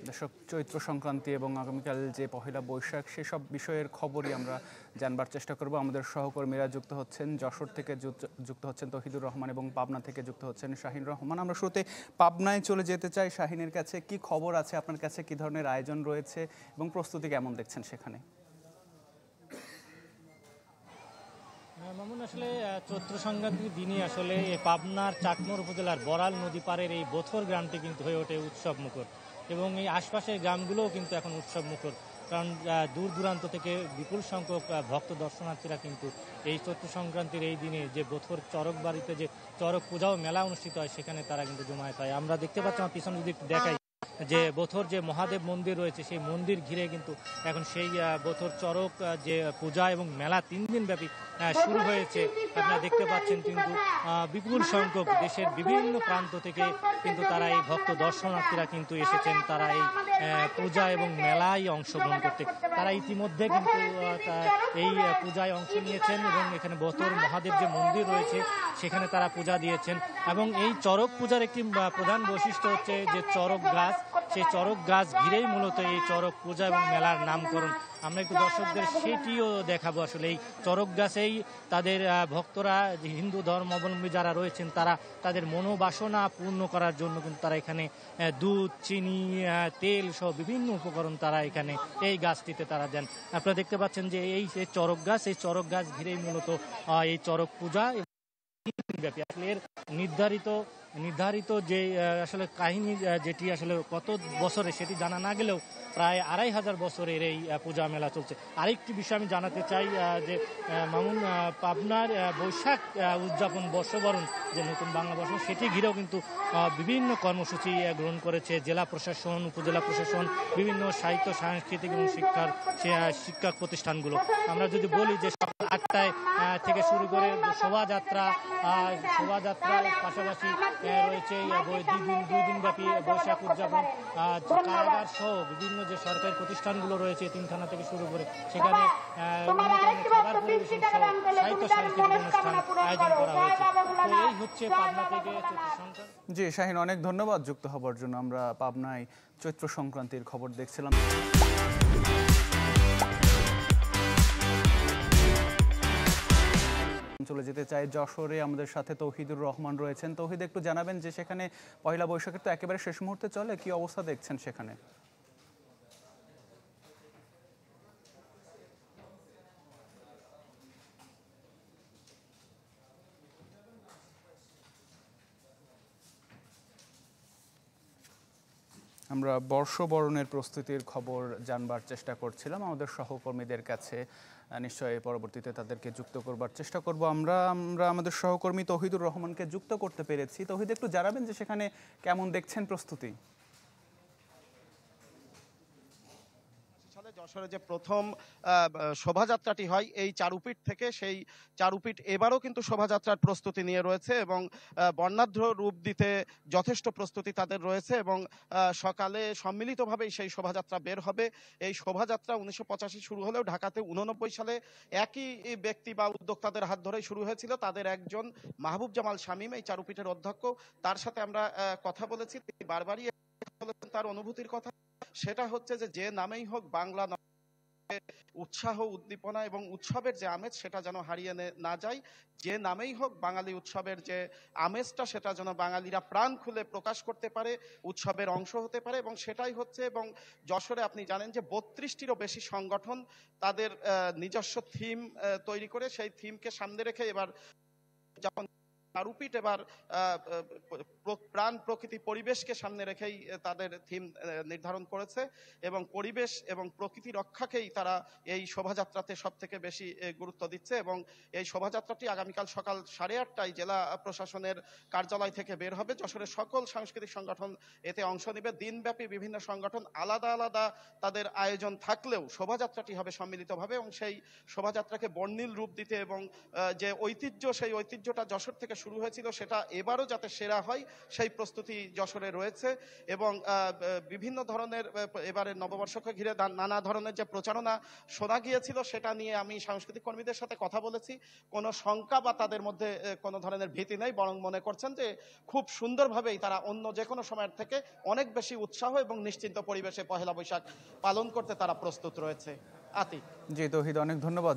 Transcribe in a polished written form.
দর্শক, চৈত্র সংক্রান্তি এবং আগামীকাল যে পহেলা বৈশাখ সেসব বিষয়ের খবরই আমরা জানবার চেষ্টা করব। আমাদের সহকর্মীরা যুক্ত হচ্ছেন, যশোর থেকে যুক্ত হচ্ছেন তৌহিদুর রহমান এবং পাবনা থেকে যুক্ত হচ্ছেন শাহিন রহমান। আমরা শুরুতে পাবনায় চলে যেতে চাই। শাহিনের কাছে কি খবর আছে, আপনার কাছে কি ধরনের আয়োজন রয়েছে এবং প্রস্তুতি কেমন দেখছেন সেখানে? মামুন, আসলে চৈত্র সংক্রান্তির দিনে আসলে পাবনার চাকমোর উপজেলার বড়াল নদী পাড়ের এই বোথর গ্রামটি কিন্তু হয়ে ওঠে উৎসব মুখর, এবং এই আশপাশের গ্রামগুলোও কিন্তু এখন উৎসব মুখর। কারণ দূর দূরান্ত থেকে বিপুল সংখ্যক ভক্ত দর্শনার্থীরা কিন্তু এই চৈত্র সংক্রান্তির এই দিনে যে বোথর চরক বাড়িতে যে চরক পূজা ও মেলা অনুষ্ঠিত হয় সেখানে তারা কিন্তু জমায়েত হয়। আমরা দেখতে পাচ্ছি, আমার পিছনে যদি দেখাই, যে বোথর যে মহাদেব মন্দির রয়েছে সেই মন্দির ঘিরে কিন্তু এখন সেই বোথর চরক যে পূজা এবং মেলা 3 দিন ব্যাপী শুরু হয়েছে। আপনারা দেখতে পাচ্ছেন কিন্তু বিপুল সংখ্যক দেশের বিভিন্ন প্রান্ত থেকে কিন্তু তারা এই ভক্ত দর্শনার্থীরা কিন্তু এসেছেন, তারা এই পূজা এবং মেলায় অংশগ্রহণ করতে। তারা ইতিমধ্যে কিন্তু এই পূজায় অংশ নিয়েছেন এবং এখানে বোথর মহাদেব যে মন্দির রয়েছে সেখানে তারা পূজা দিয়েছেন। এবং এই চরক পূজার একটি প্রধান বৈশিষ্ট্য হচ্ছে যে চরক গাছ, সেই চরক গাছ ঘিরেই মূলত এই চরক পূজা এবং মেলার নামকরণ। আমরা একটু দর্শকদের সেটিও দেখাবো। আসলে এই চরক গাছেই তাদের ভক্তরা, হিন্দু ধর্মাবলম্বী যারা রয়েছেন, তারা তাদের মনোবাসনা পূর্ণ করার জন্য কিন্তু তারা এখানে দুধ, চিনি, তেল সহ বিভিন্ন উপকরণ তারা এখানে এই গাছটিতে তারা দেন। আপনারা দেখতে পাচ্ছেন যে এই চরক গাছ, এই চরক গাছ ঘিরেই মূলত এই চরক পূজা ব্যাপী। আসলে এর নির্ধারিত যে আসলে কাহিনী যেটি আসলে কত বছরে সেটি জানা না গেলেও প্রায় 2500 বছরের এই পূজা মেলা চলছে। আরেকটি বিষয় আমি জানাতে চাই যে মামুন, পাবনার বৈশাখ উদযাপন বর্ষবরণ যে নতুন বাংলা বর্ষ, সেটি ঘিরেও কিন্তু বিভিন্ন কর্মসূচি গ্রহণ করেছে জেলা প্রশাসন, উপজেলা প্রশাসন, বিভিন্ন সাহিত্য, সাংস্কৃতিক এবং শিক্ষা প্রতিষ্ঠানগুলো। আমরা যদি বলি যে সকাল 8টায় থেকে শুরু করে শোভাযাত্রার পাশাপাশি রয়েছে 2 দিন ব্যাপী বৈশাখ উদযাপন, কারাগার সহ বিভিন্ন যে সরকারি প্রতিষ্ঠানগুলো রয়েছে, তিনখানা থেকে শুরু করে সেখানে খাবার পরিবেশন সহ সাহিত্য সাংস্কৃতিক অনুষ্ঠান আয়োজন করা হয়েছে। তো এই হচ্ছে পাবনা থেকে চৈত্র সংক্রান্তি। জি শাহিন, অনেক ধন্যবাদ যুক্ত হবার জন্য। আমরা পাবনায় চৈত্র সংক্রান্তির খবর দেখছিলাম। চলে যেতে চাই যশোরে, আমাদের সাথে তৌহিদুর রহমান রয়েছেন। তৌহিদ, একটু জানাবেন যে সেখানে পয়লা বৈশাখের তো একেবারে শেষ মুহূর্তে চলে, কি অবস্থা দেখছেন সেখানে? আমরা বর্ষবরণের প্রস্তুতির খবর জানবার চেষ্টা করছিলাম আমাদের সহকর্মীদের কাছে। নিশ্চয়ই পরবর্তীতে তাদেরকে যুক্ত করবার চেষ্টা করব। আমরা আমাদের সহকর্মী তৌহিদুর রহমানকে যুক্ত করতে পেরেছি। তৌহিদ, একটু জানাবেন যে সেখানে কেমন দেখছেন প্রস্তুতি? যশোরে যে প্রথম শোভাযাত্রাটি হয় এই চারুপীঠ থেকে, সেই চারুপীঠ এবারও কিন্তু শোভাযাত্রার প্রস্তুতি নিয়ে রয়েছে এবং বর্ণাঢ্য রূপ দিতে যথেষ্ট প্রস্তুতি তাদের রয়েছে এবং সকালে সম্মিলিতভাবেই সেই শোভাযাত্রা বের হবে। এই শোভাযাত্রা 1985 শুরু হলেও ঢাকাতে 89 সালে একই ব্যক্তি বা উদ্যোক্তাদের হাত ধরেই শুরু হয়েছিল। তাদের একজন মাহবুব জামাল শামীম এই চারুপীঠের অধ্যক্ষ, তার সাথে আমরা কথা বলেছি। তিনি বারবারই বলেছেন তার অনুভূতির কথা। সেটা হচ্ছে যে নামেই হোক বাংলা উৎসাহ, উদ্দীপনা এবং উৎসবের যে আমেজ সেটা যেন হারিয়ে না যায়। যে নামেই হোক বাঙালি উৎসবের যে আমেজটা সেটা যেন বাঙালিরা প্রাণ খুলে প্রকাশ করতে পারে, উৎসবের অংশ হতে পারে, এবং সেটাই হচ্ছে। এবং যশোরে আপনি জানেন যে 32টিরও বেশি সংগঠন তাদের নিজস্ব থিম তৈরি করে, সেই থিমকে সামনে রেখে এবার যখন চারুপীঠ এবার প্রাণ, প্রকৃতি, পরিবেশকে সামনে রেখেই তাদের থিম নির্ধারণ করেছে এবং পরিবেশ এবং প্রকৃতি রক্ষাকেই তারা এই শোভাযাত্রাতে সব থেকে বেশি গুরুত্ব দিচ্ছে। এবং এই শোভাযাত্রাটি আগামীকাল সকাল 8:30টায় জেলা প্রশাসনের কার্যালয় থেকে বের হবে। যশোরের সকল সাংস্কৃতিক সংগঠন এতে অংশ নেবে। দিনব্যাপী বিভিন্ন সংগঠন আলাদা আলাদা তাদের আয়োজন থাকলেও শোভাযাত্রাটি হবে সম্মিলিতভাবে এবং সেই শোভাযাত্রাকে বর্ণিল রূপ দিতে এবং যে ঐতিহ্য, সেই ঐতিহ্যটা যশোর থেকে শুরু শুরু হয়েছিল সেটা এবারও যাতে সেরা হয় সেই প্রস্তুতি যশোরে রয়েছে। এবং বিভিন্ন ধরনের এবারে নববর্ষকে ঘিরে নানা ধরনের যে প্রচারণা শোনা গিয়েছিল সেটা নিয়ে আমি সাংস্কৃতিক কর্মীদের সাথে কথা বলেছি। কোনো শঙ্কা বা তাদের মধ্যে কোনো ধরনের ভীতি নেই, বরং মনে করছেন যে খুব সুন্দরভাবেই তারা অন্য যে কোনো সময়ের থেকে অনেক বেশি উৎসাহ এবং নিশ্চিন্ত পরিবেশে পহেলা বৈশাখ পালন করতে তারা প্রস্তুত রয়েছে। আতিক। জি তৌহিদ, অনেক ধন্যবাদ।